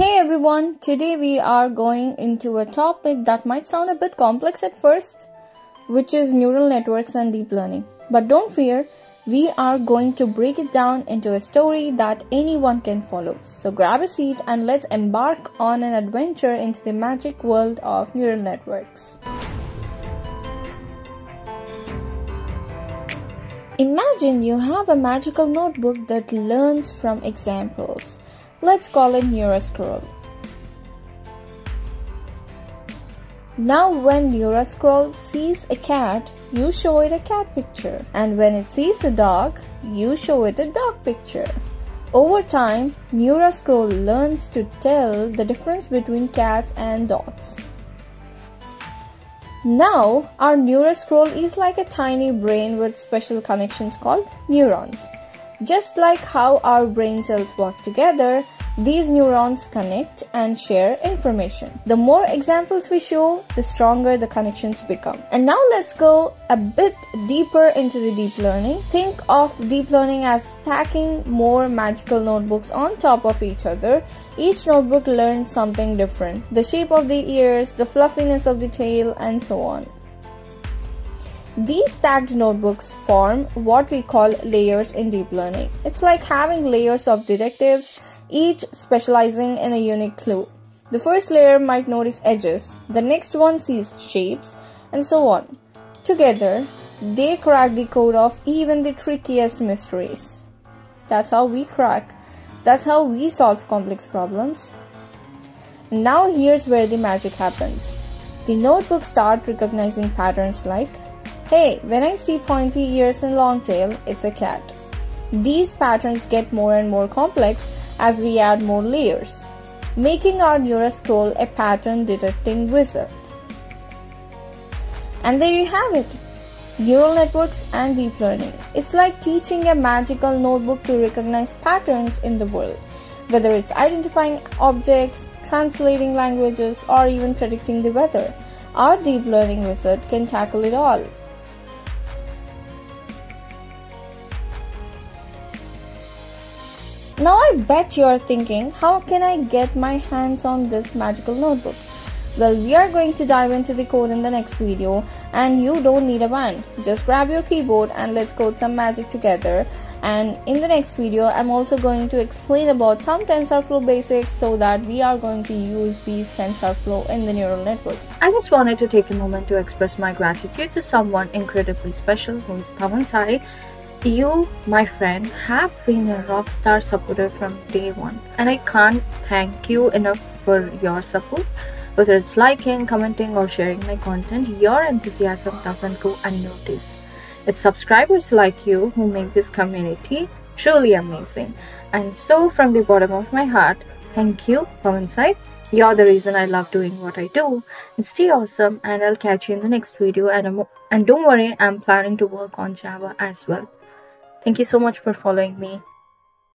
Hey everyone, today we are going into a topic that might sound a bit complex at first, which is neural networks and deep learning. But don't fear, we are going to break it down into a story that anyone can follow. So grab a seat and let's embark on an adventure into the magic world of neural networks. Imagine you have a magical notebook that learns from examples. Let's call it Neuroscroll. Now when Neuroscroll sees a cat, you show it a cat picture. And when it sees a dog, you show it a dog picture. Over time, Neuroscroll learns to tell the difference between cats and dogs. Now, our Neuroscroll is like a tiny brain with special connections called neurons. Just like how our brain cells work together, these neurons connect and share information. The more examples we show, the stronger the connections become. And now let's go a bit deeper into the deep learning. Think of deep learning as stacking more magical notebooks on top of each other. Each notebook learns something different. The shape of the ears, the fluffiness of the tail, and so on. These stacked notebooks form what we call layers in deep learning. It's like having layers of detectives, each specializing in a unique clue. The first layer might notice edges, the next one sees shapes, and so on. Together, they crack the code of even the trickiest mysteries. That's how we crack. That's how we solve complex problems. Now here's where the magic happens. The notebooks start recognizing patterns like, hey, when I see pointy ears and long tail, it's a cat. These patterns get more and more complex as we add more layers, making our Neuroscroll a pattern detecting wizard. And there you have it, neural networks and deep learning. It's like teaching a magical notebook to recognize patterns in the world, whether it's identifying objects, translating languages, or even predicting the weather. Our deep learning wizard can tackle it all. Now I bet you're thinking, how can I get my hands on this magical notebook? Well, we are going to dive into the code in the next video, and you don't need a band. Just grab your keyboard and let's code some magic together. And in the next video, I'm also going to explain about some TensorFlow basics so that we are going to use these TensorFlow in the neural networks. I just wanted to take a moment to express my gratitude to someone incredibly special who is Pawan Sai. You, my friend, have been a rockstar supporter from day one, and I can't thank you enough for your support. Whether it's liking, commenting, or sharing my content, your enthusiasm doesn't go unnoticed. It's subscribers like you who make this community truly amazing. And so, from the bottom of my heart, thank you, Pawan Sai. You're the reason I love doing what I do. And stay awesome, and I'll catch you in the next video. And don't worry, I'm planning to work on Java as well. Thank you so much for following me.